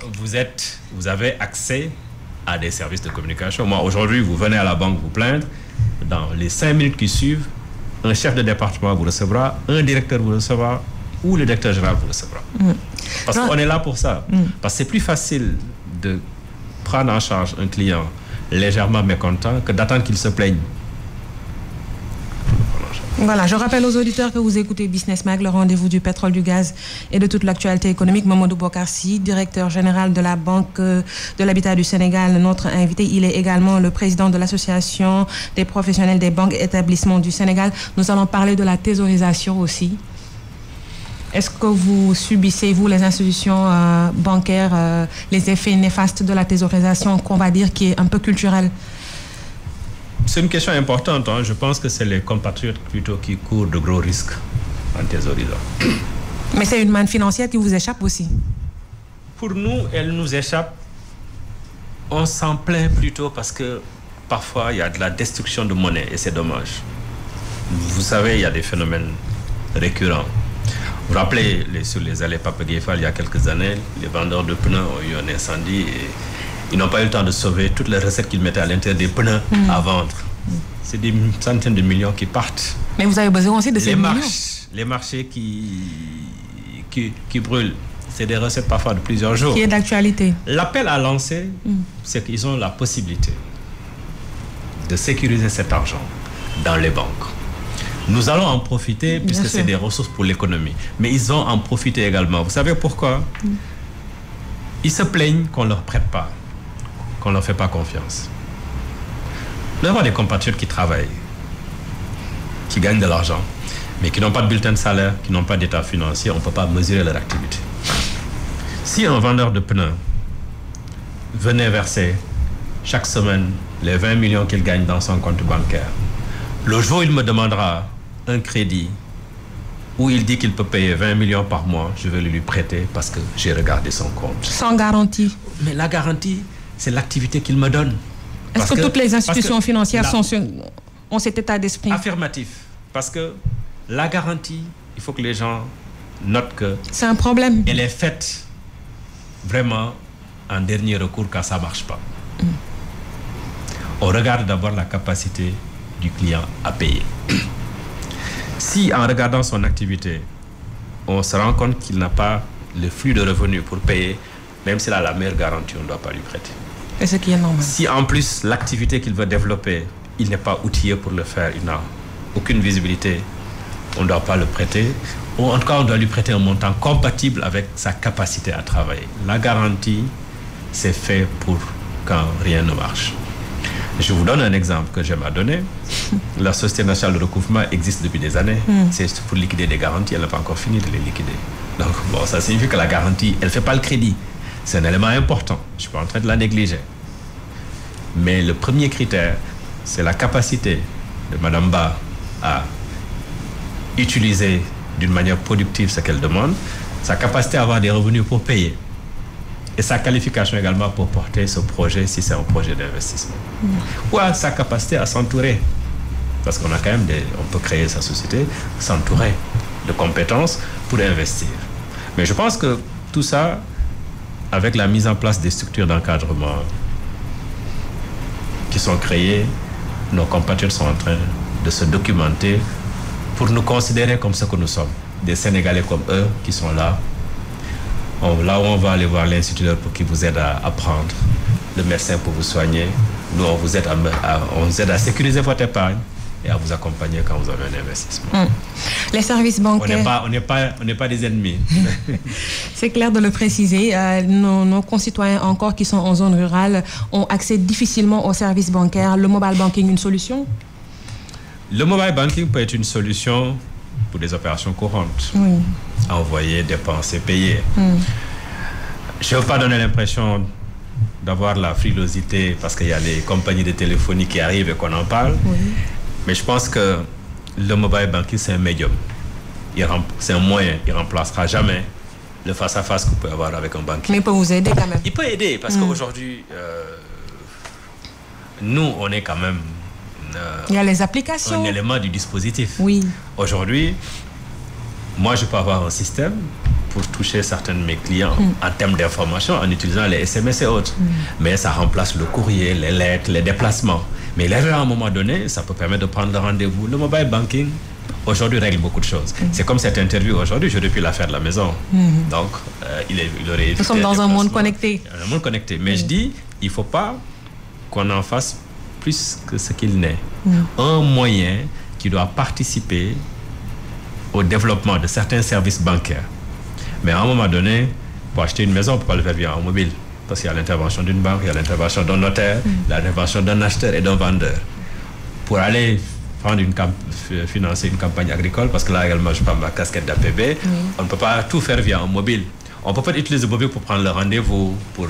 Vous avez accès à des services de communication. Moi, aujourd'hui, vous venez à la banque vous plaindre. Dans les 5 minutes qui suivent, un chef de département vous recevra, un directeur vous recevra ou le directeur général vous recevra. Parce qu'on est là pour ça. Parce que c'est plus facile de prendre en charge un client légèrement mécontent que d'attendre qu'il se plaigne. Voilà, je rappelle aux auditeurs que vous écoutez Business Mag, le rendez-vous du pétrole, du gaz et de toute l'actualité économique. Mamadou Bokarsi, directeur général de la Banque de l'Habitat du Sénégal, notre invité. Il est également le président de l'Association des professionnels des banques et établissements du Sénégal. Nous allons parler de la thésaurisation aussi. Est-ce que vous subissez, vous, les institutions bancaires, les effets néfastes de la thésaurisation, qu'on va dire qui est un peu culturelle? C'est une question importante. Je pense que c'est les compatriotes plutôt qui courent de gros risques en thésaurisant. Mais c'est une manne financière qui vous échappe aussi. Pour nous, elle nous échappe. On s'en plaint plutôt parce que parfois, il y a de la destruction de monnaie et c'est dommage. Vous savez, il y a des phénomènes récurrents. Vous vous rappelez, sur les allées Pape-Guéfal, il y a quelques années, les vendeurs de pneus ont eu un incendie et ils n'ont pas eu le temps de sauver toutes les recettes qu'ils mettaient à l'intérieur des pneus à vendre. C'est des centaines de millions qui partent. Mais vous avez besoin aussi de ces millions. Les marchés qui brûlent, c'est des recettes parfois de plusieurs jours. Qui est d'actualité. L'appel à lancer, c'est qu'ils ont la possibilité de sécuriser cet argent dans les banques. Nous allons en profiter puisque c'est des ressources pour l'économie. Mais ils vont en profiter également. Vous savez pourquoi? Ils se plaignent qu'on ne leur prête pas, qu'on ne leur fait pas confiance. Nous avons des compatriotes qui travaillent, qui gagnent de l'argent, mais qui n'ont pas de bulletin de salaire, qui n'ont pas d'état financier, on ne peut pas mesurer leur activité. Si un vendeur de pneus venait verser chaque semaine les 20 millions qu'il gagne dans son compte bancaire, le jour où il me demandera un crédit, où il dit qu'il peut payer 20 millions par mois, je vais lui prêter parce que j'ai regardé son compte. Sans garantie. Mais la garantie, c'est l'activité qu'il me donne. Est-ce que toutes les institutions financières ont cet état d'esprit? Affirmatif. Parce que la garantie, il faut que les gens notent que... C'est un problème. Elle est faite vraiment en dernier recours quand ça ne marche pas. On regarde d'abord la capacité du client à payer. Si en regardant son activité, on se rend compte qu'il n'a pas le flux de revenus pour payer, même s'il a la meilleure garantie, on ne doit pas lui prêter. Et ce qui est normal. Si en plus l'activité qu'il veut développer, il n'est pas outillé pour le faire, il n'a aucune visibilité, on ne doit pas le prêter. Ou en tout cas, on doit lui prêter un montant compatible avec sa capacité à travailler. La garantie, c'est fait pour quand rien ne marche. Je vous donne un exemple que j'aime à donner. La Société nationale de recouvrement existe depuis des années. C'est pour liquider des garanties. Elle n'a pas encore fini de les liquider. Donc, bon, ça signifie que la garantie, elle ne fait pas le crédit. C'est un élément important. Je ne suis pas en train de la négliger. Mais le premier critère, c'est la capacité de Mme Ba à utiliser d'une manière productive ce qu'elle demande, sa capacité à avoir des revenus pour payer. Et sa qualification également pour porter ce projet si c'est un projet d'investissement. Ou à sa capacité à s'entourer. Parce qu'on a quand même on peut créer sa société, s'entourer de compétences pour investir. Mais je pense que tout ça, avec la mise en place des structures d'encadrement qui sont créées, nos compatriotes sont en train de se documenter pour nous considérer comme ce que nous sommes, des Sénégalais comme eux qui sont là. Là où on va aller voir l'instituteur pour qu'il vous aide à apprendre, le médecin pour vous soigner. Nous, on vous aide à sécuriser votre épargne et à vous accompagner quand vous avez un investissement. Les services bancaires... On n'est pas des ennemis. C'est clair de le préciser. Nos concitoyens encore qui sont en zone rurale ont accès difficilement aux services bancaires. Le mobile banking, une solution? Le mobile banking peut être une solution pour des opérations courantes. Oui. Envoyer, dépenser, payer. Je ne veux pas donner l'impression d'avoir la frilosité parce qu'il y a les compagnies de téléphonie qui arrivent et qu'on en parle. Oui. Mais je pense que le mobile banking, c'est un médium. C'est un moyen. Il ne remplacera jamais le face-à-face que vous pouvez avoir avec un banquier. Mais il peut vous aider quand même. Il peut aider parce qu'aujourd'hui, nous, on est quand même... il y a les applications. Un élément du dispositif. Oui. Aujourd'hui, moi, je peux avoir un système pour toucher certains de mes clients en termes d'information en utilisant les SMS et autres. Mais ça remplace le courrier, les lettres, les déplacements. Mais à un moment donné, ça peut permettre de prendre le rendez-vous. Le mobile banking, aujourd'hui, règle beaucoup de choses. C'est comme cette interview aujourd'hui, j'aurais pu la faire de la maison. Donc, il aurait... Nous sommes dans un monde connecté. Un monde connecté. Mais je dis, il ne faut pas qu'on en fasse plus que ce qu'il n'est. Un moyen qui doit participer au développement de certains services bancaires. Mais à un moment donné, pour acheter une maison, on ne peut pas le faire via un mobile. Parce qu'il y a l'intervention d'une banque, il y a l'intervention d'un notaire, l'intervention d'un acheteur et d'un vendeur. Pour aller financer une campagne agricole, parce que là également je prends ma casquette d'APB, on ne peut pas tout faire via un mobile. On ne peut pas utiliser le mobile pour prendre le rendez-vous, pour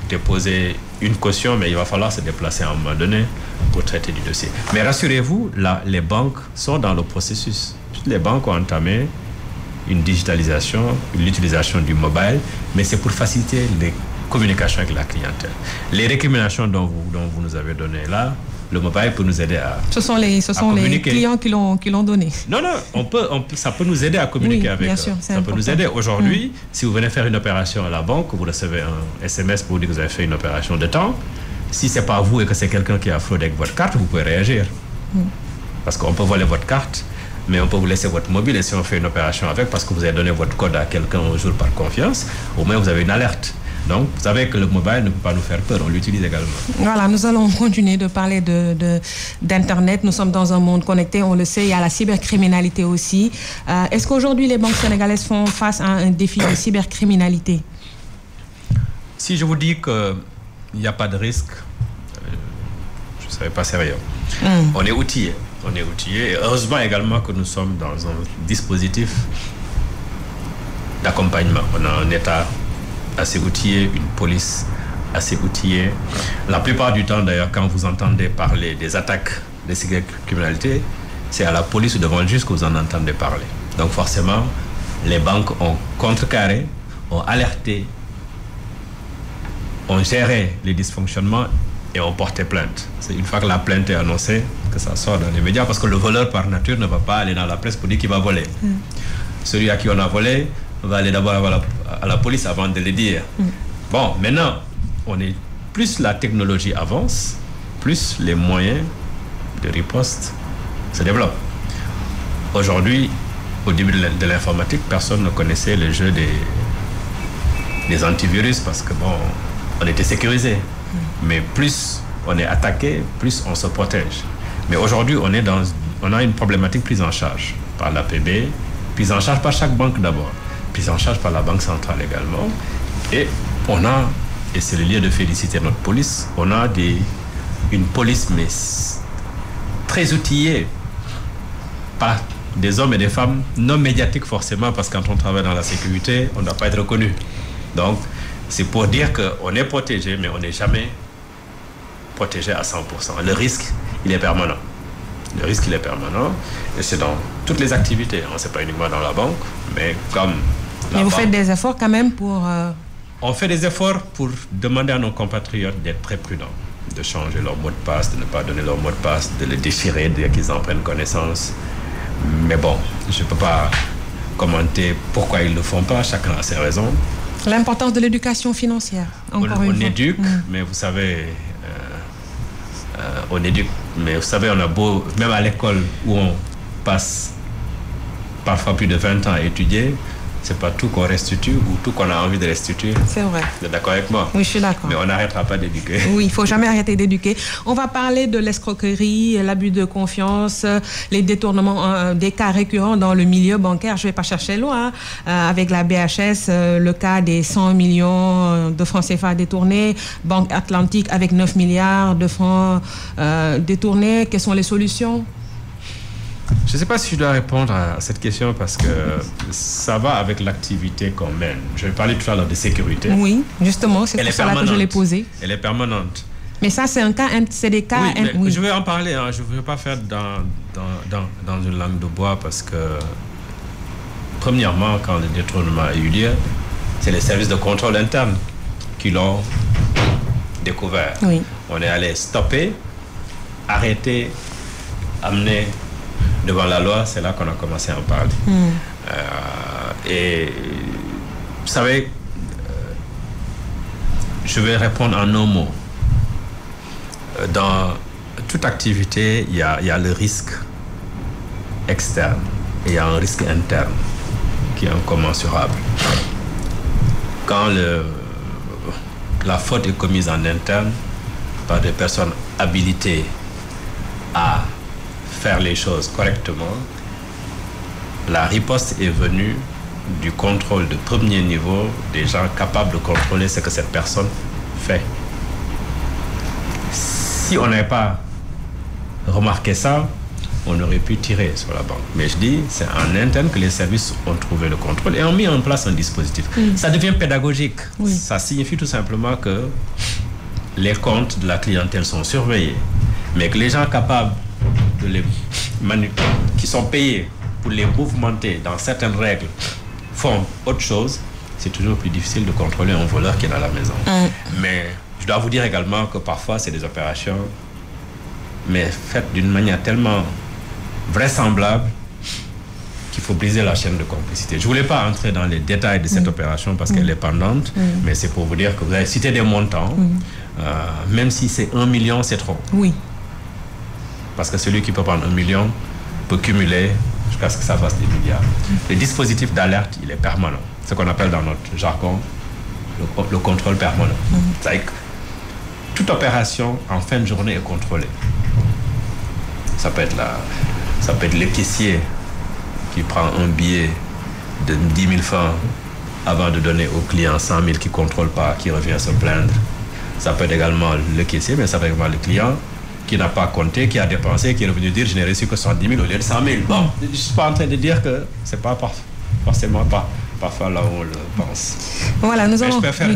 déposer une caution, mais il va falloir se déplacer à un moment donné pour traiter du dossier. Mais rassurez-vous, là, les banques sont dans le processus. Toutes les banques ont entamé une digitalisation, l'utilisation du mobile, mais c'est pour faciliter les communications avec la clientèle. Les récriminations dont vous nous avez données là, le mobile peut nous aider à Ce sont les clients qui l'ont donné. Non, ça peut nous aider à communiquer avec eux. Sûr, ça peut nous aider. Aujourd'hui, si vous venez faire une opération à la banque, vous recevez un SMS pour vous dire que vous avez fait une opération de temps. Si ce n'est pas vous et que c'est quelqu'un qui a fraudé avec votre carte, vous pouvez réagir. Parce qu'on peut voler votre carte, mais on peut vous laisser votre mobile et si on fait une opération avec, parce que vous avez donné votre code à quelqu'un un jour par confiance, au moins vous avez une alerte. Donc, vous savez que le mobile ne peut pas nous faire peur, on l'utilise également. Voilà, nous allons continuer de parler d'Internet. Nous sommes dans un monde connecté, on le sait, il y a la cybercriminalité aussi. Est-ce qu'aujourd'hui, les banques sénégalaises font face à un défi de cybercriminalité? Si je vous dis qu'il n'y a pas de risque, je ne serais pas sérieux. On est outillés. On est outillés. Et heureusement également que nous sommes dans un dispositif d'accompagnement. On a un État assez outillé, une police assez outillée. La plupart du temps, d'ailleurs, quand vous entendez parler des attaques de cybercriminalité, c'est à la police ou devant le juge que vous en entendez parler. Donc forcément, les banques ont contrecarré, ont alerté, ont géré les dysfonctionnements et ont porté plainte. C'est une fois que la plainte est annoncée que ça sort dans les médias, parce que le voleur par nature ne va pas aller dans la presse pour dire qu'il va voler. Celui à qui on a volé va aller d'abord à la police avant de le dire. Bon, maintenant, plus la technologie avance, plus les moyens de riposte se développent. Aujourd'hui, au début de l'informatique, personne ne connaissait le jeu des antivirus parce que bon, on était sécurisé. Mais plus on est attaqué, plus on se protège. Mais aujourd'hui, on a une problématique prise en charge par l'APB, prise en charge par chaque banque d'abord, prise en charge par la Banque centrale également. Et et c'est le lieu de féliciter notre police, on a une police mais très outillée par des hommes et des femmes non médiatiques forcément, parce que quand on travaille dans la sécurité, on ne doit pas être reconnu. Donc, c'est pour dire qu'on est protégé, mais on n'est jamais protégé à 100%. Le risque, il est permanent. Le risque, il est permanent. Et c'est dans toutes les activités. Ce n'est pas uniquement dans la banque, mais comme... Mais vous faites des efforts quand même pour... On fait des efforts pour demander à nos compatriotes d'être très prudents, de changer leur mot de passe, de ne pas donner leur mot de passe, de le déchirer dès qu'ils en prennent connaissance. Mais bon, je ne peux pas commenter pourquoi ils ne le font pas. Chacun a ses raisons. L'importance de l'éducation financière, encore une fois. On éduque, mais vous savez, on éduque, mais vous savez, on a beau, même à l'école où on passe parfois plus de 20 ans à étudier, c'est pas tout qu'on restitue ou tout qu'on a envie de restituer. C'est vrai. Vous êtes d'accord avec moi? Oui, je suis d'accord. Mais on n'arrêtera pas d'éduquer. Oui, il ne faut jamais arrêter d'éduquer. On va parler de l'escroquerie, l'abus de confiance, les détournements, des cas récurrents dans le milieu bancaire. Je ne vais pas chercher loin. Avec la BHS, le cas des 100 millions de francs CFA détournés, Banque Atlantique avec 9 milliards de francs détournés. Quelles sont les solutions? Je ne sais pas si je dois répondre à cette question parce que ça va avec l'activité qu'on mène. Je vais parler tout à l'heure de sécurité. Oui, justement, c'est pour cela que je l'ai posé. Elle est permanente. Mais ça, c'est un cas, c'est des cas... Oui, mais je vais en parler. Hein. Je ne veux pas faire dans une langue de bois parce que, premièrement, quand le détournement a eu lieu, c'est les services de contrôle interne qui l'ont découvert. Oui. On est allé stopper, arrêter, amener devant la loi, c'est là qu'on a commencé à en parler. Et vous savez, je vais répondre en un mot. Dans toute activité, il y a le risque externe et il y a un risque interne qui est incommensurable. Quand la faute est commise en interne par des personnes habilitées à faire les choses correctement, la riposte est venue du contrôle de premier niveau des gens capables de contrôler ce que cette personne fait. Si on n'avait pas remarqué ça, on aurait pu tirer sur la banque. Mais je dis, c'est en interne que les services ont trouvé le contrôle et ont mis en place un dispositif. Ça devient pédagogique. Ça signifie tout simplement que les comptes de la clientèle sont surveillés, mais que les gens capables qui sont payés pour les mouvementer dans certaines règles font autre chose, c'est toujours plus difficile de contrôler un voleur qui est dans la maison. Mais je dois vous dire également que parfois c'est des opérations mais faites d'une manière tellement vraisemblable qu'il faut briser la chaîne de complicité. Je ne voulais pas entrer dans les détails de cette opération parce qu'elle est pendante, mais c'est pour vous dire que vous avez cité des montants. Même si c'est 1 million, c'est trop. Oui. Parce que celui qui peut prendre 1 million peut cumuler jusqu'à ce que ça fasse des milliards. Le dispositif d'alerte, il est permanent. Ce qu'on appelle dans notre jargon le contrôle permanent. C'est-à-dire que toute opération en fin de journée est contrôlée. Ça peut être l'épicier qui prend un billet de 10 000 francs avant de donner au client 100 000 qui ne contrôle pas, qui revient se plaindre. Ça peut être également le caissier, mais ça peut être également le client qui n'a pas compté, qui a dépensé, qui est revenu dire je n'ai reçu que 110 000 au lieu de 100 000. Bon, je ne suis pas en train de dire que ce n'est pas forcément pas parfois là où on le pense. Voilà, nous allons... Je préfère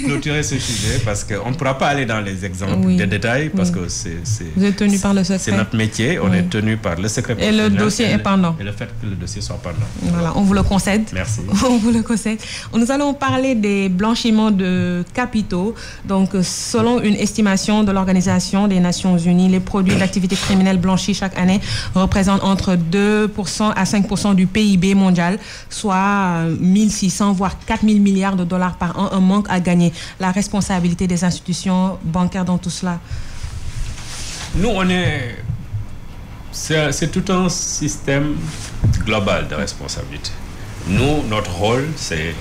clôturer ce sujet parce qu'on ne pourra pas aller dans les exemples des détails parce que vous êtes tenu par le secret. C'est notre métier, on est tenu par le secret. Et le dossier est pendant. Et le fait que le dossier soit pendant. Voilà, on vous le concède. Merci. On vous le concède. Nous allons parler des blanchiments de capitaux. Donc, selon une estimation de l'Organisation des Nations Unies, les produits d'activité criminelle blanchis chaque année représentent entre 2% à 5% du PIB mondial, soit 1600 voire 4000 milliards de dollars par an, un manque à gagner. La responsabilité des institutions bancaires dans tout cela? Nous, c'est tout un système global de responsabilité. Nous, notre rôle, c'est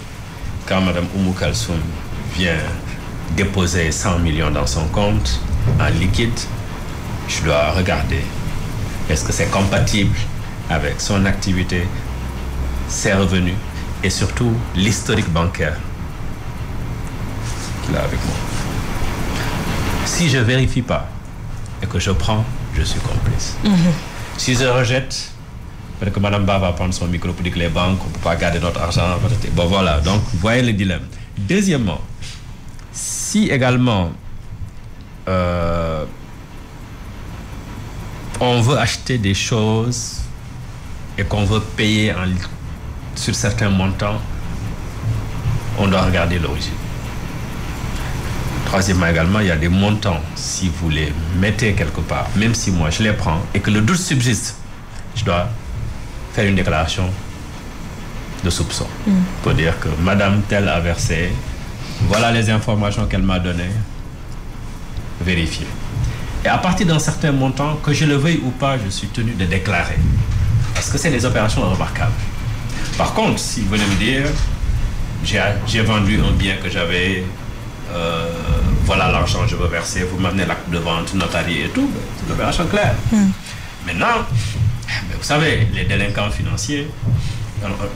quand Mme Oumou Kalsoum vient déposer 100 millions dans son compte en liquide, je dois regarder est-ce que c'est compatible avec son activité, ses revenus et surtout l'historique bancaire qu'il a avec moi. Si je ne vérifie pas et que je prends, je suis complice. Si je rejette, peut-être que Mme Ba va prendre son micro pour dire que les banques, on ne peut pas garder notre argent. Bon voilà, donc vous voyez le dilemme. Deuxièmement, si également on veut acheter des choses et qu'on veut payer sur certains montants, on doit regarder l'origine. Troisièmement également, il y a des montants, si vous les mettez quelque part, même si moi je les prends et que le doute subsiste, je dois faire une déclaration de soupçon. Pour dire que madame telle a versé, voilà les informations qu'elle m'a données, vérifier. Et à partir d'un certain montant, que je le veuille ou pas, je suis tenu de déclarer. Parce que c'est des opérations remarquables. Par contre, si vous venez me dire, j'ai vendu un bien que j'avais, voilà l'argent que je veux verser, vous m'amenez l'acte de vente, notarié et tout, c'est une opération claire. Maintenant, vous savez, les délinquants financiers,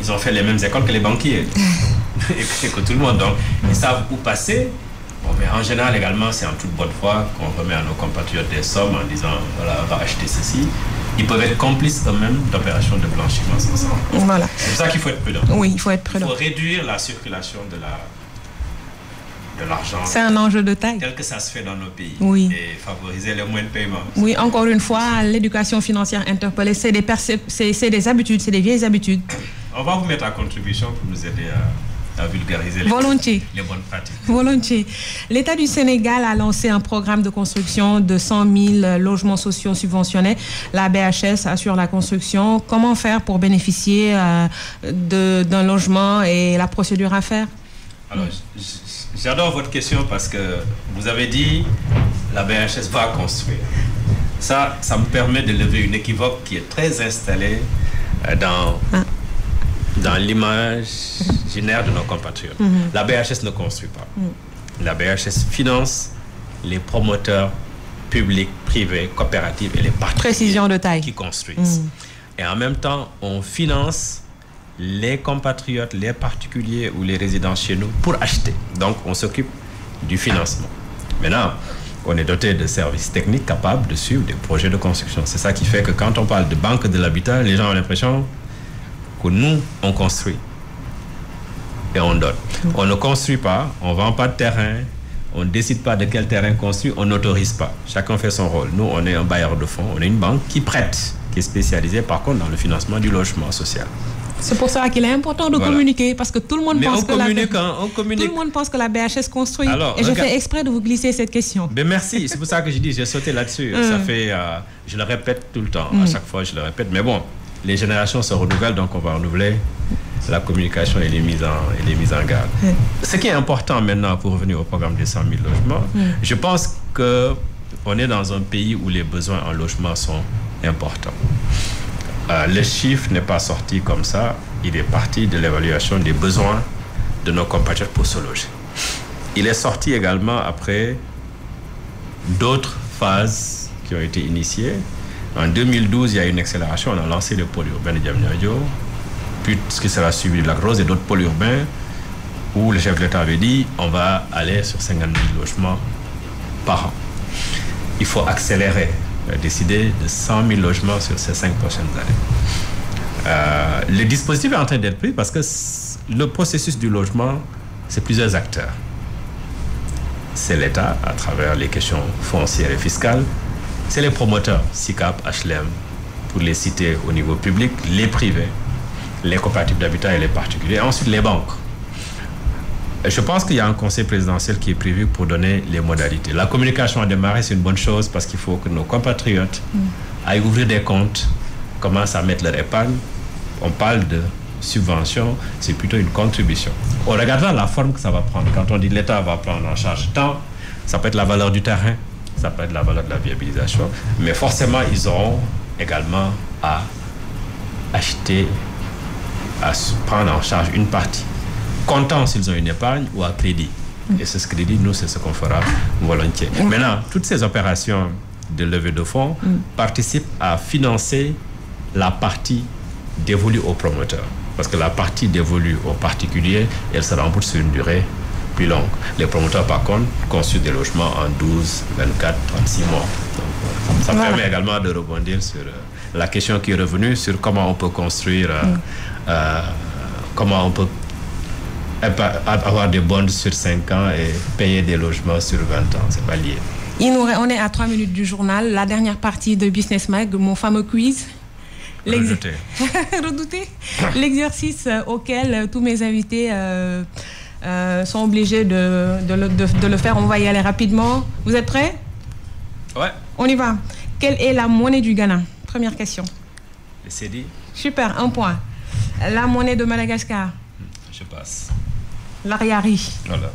ils ont fait les mêmes écoles que les banquiers et que tout le monde. Donc, ils savent où passer. Bon, mais en général, également, c'est en toute bonne foi qu'on remet à nos compatriotes des sommes en disant, voilà, on va acheter ceci. Ils peuvent être complices eux-mêmes d'opérations de blanchiment sans ça. Voilà. C'est pour ça qu'il faut être prudent. Oui, il faut être prudent. Il faut réduire la circulation de l'argent. C'est un enjeu de taille. Tel que ça se fait dans nos pays. Oui. Et favoriser les moyens de paiement. Oui, encore une fois, l'éducation financière interpellée, c'est des habitudes, c'est des vieilles habitudes. On va vous mettre à contribution pour nous aider à vulgariser les bonnes pratiques. Volontiers. L'État du Sénégal a lancé un programme de construction de 100 000 logements sociaux subventionnés. La BHS assure la construction. Comment faire pour bénéficier d'un logement et la procédure à faire? Alors, j'adore votre question parce que vous avez dit la BHS va construire. Ça me permet de lever une équivoque qui est très installée dans l'imaginaire de nos compatriotes. La BHS ne construit pas. La BHS finance les promoteurs publics, privés, coopératifs et les particuliers qui construisent. Et en même temps, on finance les compatriotes, les particuliers ou les résidents chez nous pour acheter. Donc, on s'occupe du financement. Maintenant, on est doté de services techniques capables de suivre des projets de construction. C'est ça qui fait que quand on parle de banque de l'habitat, les gens ont l'impression que nous, on construit et on donne. On ne construit pas, on ne vend pas de terrain, on ne décide pas de quel terrain construire, on n'autorise pas. Chacun fait son rôle. Nous, on est un bailleur de fonds, on est une banque qui prête, qui est spécialisée par contre dans le financement du logement social. C'est pour ça qu'il est important de communiquer, parce que tout le monde pense que la BHS construit. Alors, et je fais exprès de vous glisser cette question. Mais merci, c'est pour ça que je dis, j'ai sauté là-dessus. Ça fait, je le répète tout le temps, à chaque fois je le répète. Mais bon, les générations se renouvellent, donc on va renouveler la communication et les mises en garde. Ce qui est important maintenant, pour revenir au programme des 100 000 logements, je pense qu'on est dans un pays où les besoins en logement sont importants. Le chiffre n'est pas sorti comme ça, il est parti de l'évaluation des besoins de nos compatriotes pour se loger. Il est sorti également après d'autres phases qui ont été initiées. En 2012, il y a eu une accélération, on a lancé le pôle urbain de Diamniadio, puis ce qui sera suivi de Lac Rose et d'autres pôles urbains où le chef de l'État avait dit on va aller sur 50 000 logements par an. Il faut accélérer. Décider de 100 000 logements sur ces 5 prochaines années. Le dispositif est en train d'être pris parce que le processus du logement, c'est plusieurs acteurs. C'est l'État à travers les questions foncières et fiscales. C'est les promoteurs, SICAP, HLM, pour les citer au niveau public, les privés, les coopératives d'habitat et les particuliers. Et ensuite, les banques. Je pense qu'il y a un conseil présidentiel qui est prévu pour donner les modalités. La communication a démarré, c'est une bonne chose parce qu'il faut que nos compatriotes aillent ouvrir des comptes, commencent à mettre leur épargne. On parle de subvention, c'est plutôt une contribution. On regardera la forme que ça va prendre. Quand on dit l'État va prendre en charge tant, ça peut être la valeur du terrain, ça peut être la valeur de la viabilisation, mais forcément, ils auront également à acheter, à prendre en charge une partie. Comptant s'ils ont une épargne ou à crédit. Et ce crédit, nous, c'est ce qu'on fera volontiers. Maintenant, toutes ces opérations de levée de fonds participent à financer la partie dévolue aux promoteurs. Parce que la partie dévolue aux particuliers, elle se rembourse sur une durée plus longue. Les promoteurs, par contre, construisent des logements en 12, 24, 36 mois. Donc, ça permet également de rebondir sur la question qui est revenue sur comment on peut construire, comment on peut avoir des bonds sur 5 ans et payer des logements sur 20 ans. C'est pas lié. On est à 3 minutes du journal. La dernière partie de Business Mag, mon fameux quiz. Redouté. L'exercice auquel tous mes invités sont obligés de le faire. On va y aller rapidement. Vous êtes prêts? Ouais. On y va. Quelle est la monnaie du Ghana? Première question. Le CEDI. Super, 1 point. La monnaie de Madagascar. Je passe. L'Ariari. Voilà.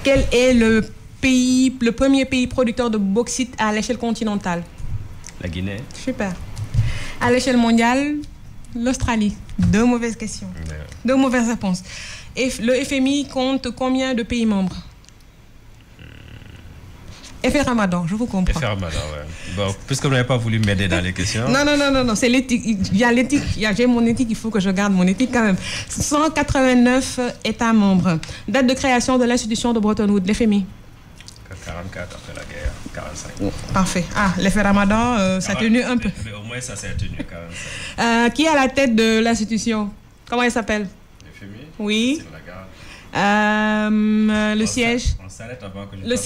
Quel est le premier pays producteur de bauxite à l'échelle continentale? La Guinée. Super. À l'échelle mondiale, l'Australie. 2 mauvaises questions. 2 mauvaises réponses. Et le FMI compte combien de pays membres? Effet Ramadan, je vous comprends. Effet Ramadan, ouais. Bon, puisque vous n'avez pas voulu m'aider dans les questions. Non, c'est l'éthique. Il y a l'éthique. J'ai mon éthique, il faut que je garde mon éthique quand même. 189 États membres. Date de création de l'institution de Bretton Woods, l'FMI. 44 après la guerre, 45. Parfait. L'effet Ramadan, ça a tenu un peu. Mais au moins, ça s'est tenu 45. Qui est à la tête de l'institution? Comment elle s'appelle? L'FMI. Oui. Le siège. On s'arrête avant que le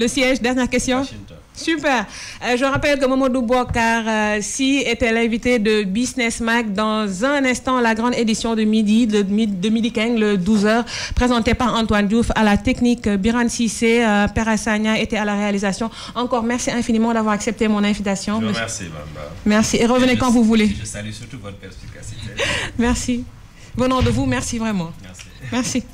siège, dernière question. Washington. Super. Je rappelle que Mamadou Bouakar Si était l'invité de Business Mag. Dans un instant, la grande édition de midi, de midi 15, le 12h, présentée par Antoine Diouf. À la technique, Biran Sissé, Pera Sagna était à la réalisation. Encore merci infiniment d'avoir accepté mon invitation. Je vous remercie, Bamba. Merci. Et revenez quand vous voulez. Je salue surtout votre perspicacité. Merci. Venant de vous, merci vraiment. Merci. Merci.